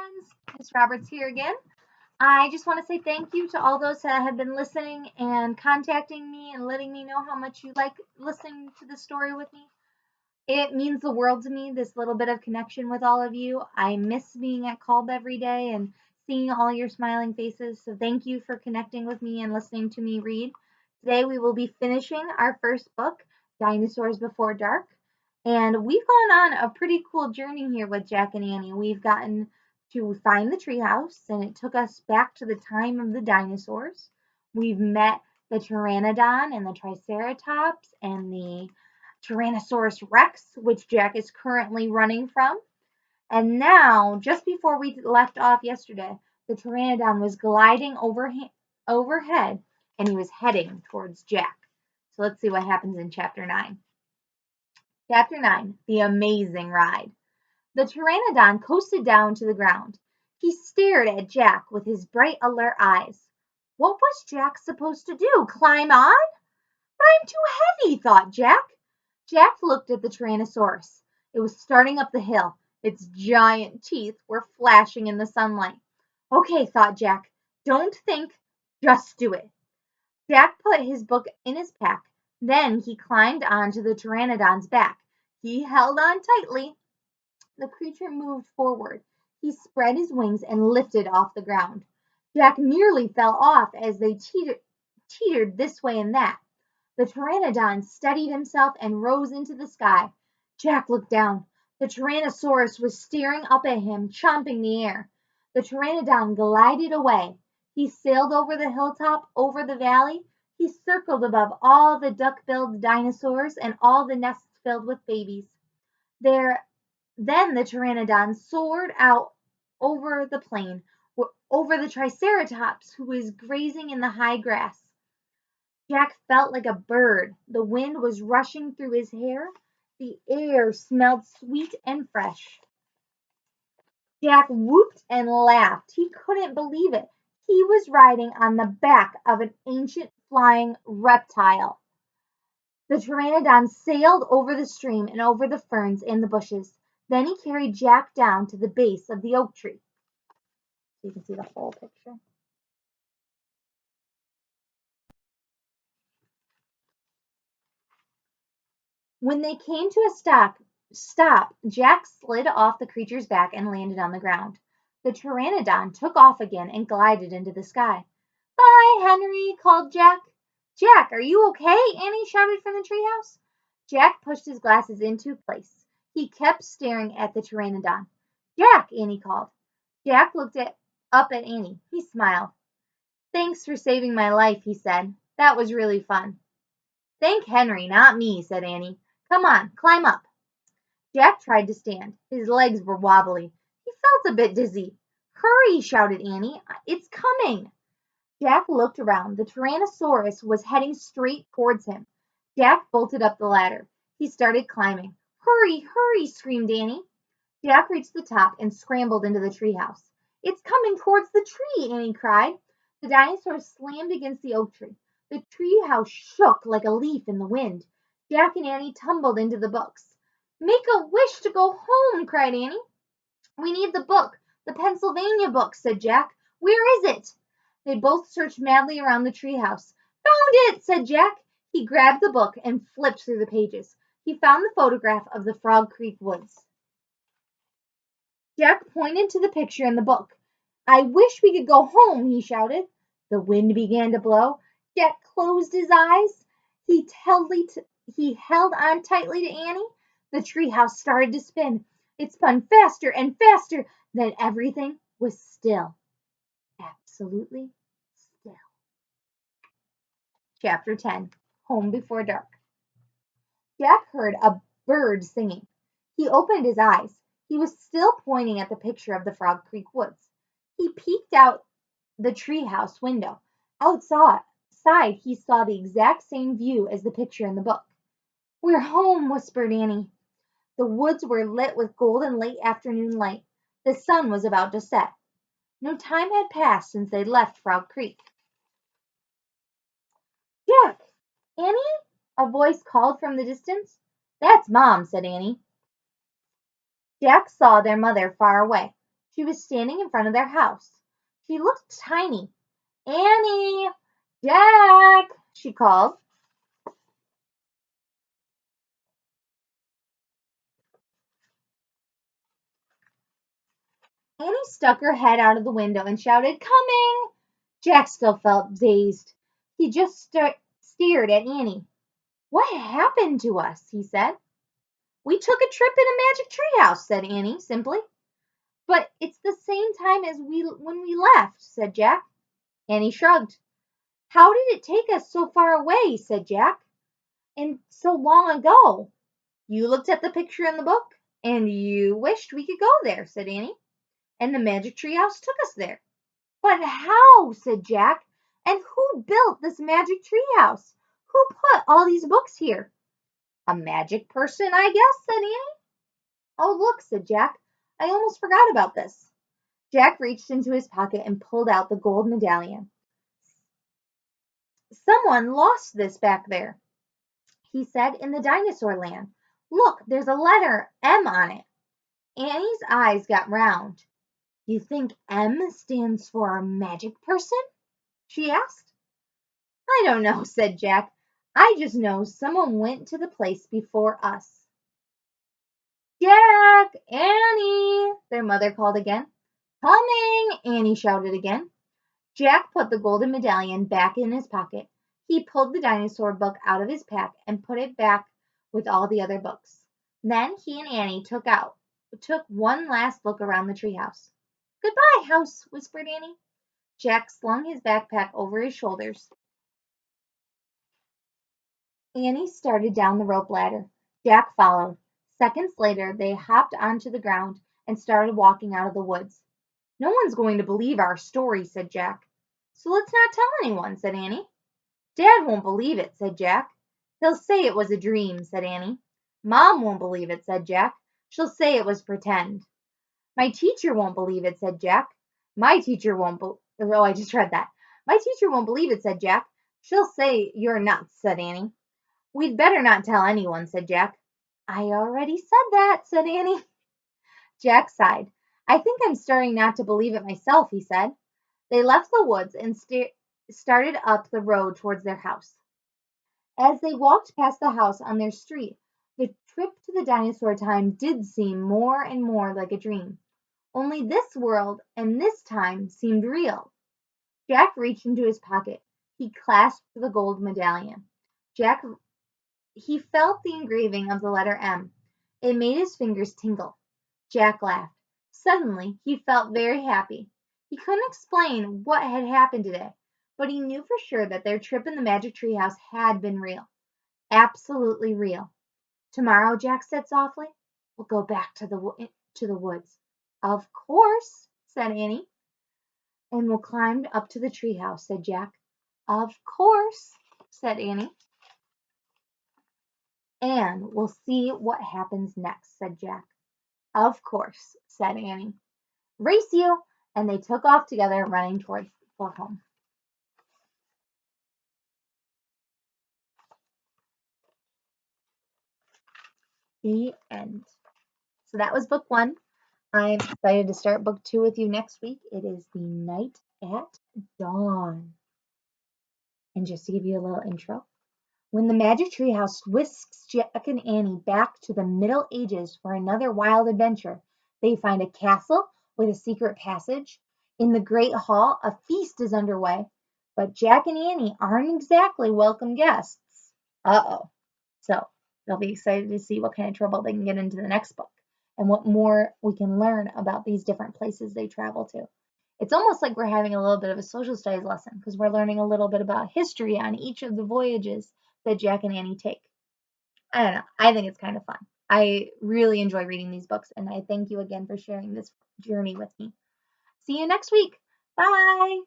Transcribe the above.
friends. Miss Roberts here again. I just want to say thank you to all those that have been listening and contacting me and letting me know how much you like listening to the story with me. It means the world to me, this little bit of connection with all of you. I miss being at Kolb every day and seeing all your smiling faces. So thank you for connecting with me and listening to me read. Today we will be finishing our first book, Dinosaurs Before Dark. And we've gone on a pretty cool journey here with Jack and Annie. We've gotten to find the treehouse, and it took us back to the time of the dinosaurs. We've met the pteranodon and the triceratops and the Tyrannosaurus Rex, which Jack is currently running from. And now, just before we left off yesterday, the pteranodon was gliding overhead, and he was heading towards Jack. So let's see what happens in Chapter 9. Chapter 9, The Amazing Ride. The pteranodon coasted down to the ground. He stared at Jack with his bright, alert eyes. What was Jack supposed to do? Climb on? But I'm too heavy, thought Jack. Jack looked at the Tyrannosaurus. It was starting up the hill. Its giant teeth were flashing in the sunlight. Okay, thought Jack. Don't think, just do it. Jack put his book in his pack. Then he climbed onto the pteranodon's back. He held on tightly. The creature moved forward. He spread his wings and lifted off the ground. Jack nearly fell off as they teetered this way and that. The pteranodon steadied himself and rose into the sky. Jack looked down. The Tyrannosaurus was staring up at him, chomping the air. The pteranodon glided away. He sailed over the hilltop, over the valley. He circled above all the duck-billed dinosaurs and all the nests filled with babies. Then the pteranodon soared out over the plain, over the triceratops who was grazing in the high grass. Jack felt like a bird. The wind was rushing through his hair. The air smelled sweet and fresh. Jack whooped and laughed. He couldn't believe it. He was riding on the back of an ancient flying reptile. The pteranodon sailed over the stream and over the ferns and the bushes. Then he carried Jack down to the base of the oak tree. So you can see the whole picture. When they came to a stop, Jack slid off the creature's back and landed on the ground. The pteranodon took off again and glided into the sky. Bye, Henry, called Jack. Jack, are you okay? Annie shouted from the treehouse. Jack pushed his glasses into place. He kept staring at the pteranodon. Jack, Annie called. Jack looked up at Annie. He smiled. Thanks for saving my life, he said. That was really fun. Thank Henry, not me, said Annie. Come on, climb up. Jack tried to stand. His legs were wobbly. He felt a bit dizzy. Hurry, shouted Annie. It's coming. Jack looked around. The Tyrannosaurus was heading straight towards him. Jack bolted up the ladder. He started climbing. Hurry, hurry, screamed Annie. Jack reached the top and scrambled into the treehouse. It's coming towards the tree, Annie cried. The dinosaur slammed against the oak tree. The treehouse shook like a leaf in the wind. Jack and Annie tumbled into the books. Make a wish to go home, cried Annie. We need the book, the Pennsylvania book, said Jack. Where is it? They both searched madly around the treehouse. Found it, said Jack. He grabbed the book and flipped through the pages. He found the photograph of the Frog Creek woods. Jack pointed to the picture in the book. I wish we could go home, he shouted. The wind began to blow. Jack closed his eyes. He held on tightly to Annie. The treehouse started to spin. It spun faster and faster. Then everything was still. Absolutely still. Chapter 10. Home Before Dark. Jack heard a bird singing. He opened his eyes. He was still pointing at the picture of the Frog Creek woods. He peeked out the treehouse window. Outside, he saw the exact same view as the picture in the book. We're home, whispered Annie. The woods were lit with golden late afternoon light. The sun was about to set. No time had passed since they left Frog Creek. Jack! Annie? A voice called from the distance. That's Mom, said Annie. Jack saw their mother far away. She was standing in front of their house. She looked tiny. Annie! Jack! She called. Annie stuck her head out of the window and shouted, "Coming!" Jack still felt dazed. He just stared at Annie. "What happened to us?" he said. "We took a trip in a magic treehouse," said Annie simply. "But it's the same time as when we left," said Jack. Annie shrugged. "How did it take us so far away?" said Jack. "And so long ago?" "You looked at the picture in the book, and you wished we could go there," said Annie. "And the magic treehouse took us there." "But how?" said Jack. "And who built this magic treehouse? Who put all these books here?" "A magic person, I guess," said Annie. "Oh, look," said Jack. "I almost forgot about this." Jack reached into his pocket and pulled out the gold medallion. "Someone lost this back there," he said, "in the dinosaur land. Look, there's a letter M on it." Annie's eyes got round. "You think M stands for magic person?" she asked. "I don't know," said Jack. "I just know someone went to the place before us." "Jack! Annie!" their mother called again. "Coming!" Annie shouted again. Jack put the golden medallion back in his pocket. He pulled the dinosaur book out of his pack and put it back with all the other books. Then he and Annie took one last look around the treehouse. "Goodbye, house," whispered Annie. Jack slung his backpack over his shoulders. Annie started down the rope ladder. Jack followed. Seconds later they hopped onto the ground and started walking out of the woods. "No one's going to believe our story," said Jack. "So let's not tell anyone," said Annie. "Dad won't believe it," said Jack. "He'll say it was a dream," said Annie. "Mom won't believe it," said Jack. "She'll say it was pretend." "My teacher won't believe it," said Jack. "My teacher won't Oh, I just read that. "My teacher won't believe it," said Jack. "She'll say you're nuts," said Annie. "We'd better not tell anyone," said Jack. "I already said that," said Annie. Jack sighed. "I think I'm starting not to believe it myself," he said. They left the woods and started up the road towards their house. As they walked past the house on their street, the trip to the dinosaur time did seem more and more like a dream. Only this world and this time seemed real. Jack reached into his pocket. He clasped the gold medallion. He felt the engraving of the letter M. It made his fingers tingle. Jack laughed. Suddenly he felt very happy. He couldn't explain what had happened today, but he knew for sure that their trip in the magic treehouse had been real. Absolutely real. "Tomorrow," Jack said softly, "we'll go back to the woods." "Of course," said Annie. "And we'll climb up to the treehouse," said Jack. "Of course," said Annie. "And we'll see what happens next," said Jack. "Of course," said Annie. "Race you!" And they took off together, running towards for home. The end. So that was book 1. I'm excited to start book 2 with you next week. It is The Night at Dawn. And just to give you a little intro, when the Magic Treehouse whisks Jack and Annie back to the Middle Ages for another wild adventure, they find a castle with a secret passage. In the Great Hall, a feast is underway, but Jack and Annie aren't exactly welcome guests. Uh-oh. So they'll be excited to see what kind of trouble they can get into the next book and what more we can learn about these different places they travel to. It's almost like we're having a little bit of a social studies lesson because we're learning a little bit about history on each of the voyages that Jack and Annie take. I don't know. I think it's kind of fun. I really enjoy reading these books, and I thank you again for sharing this journey with me. See you next week. Bye.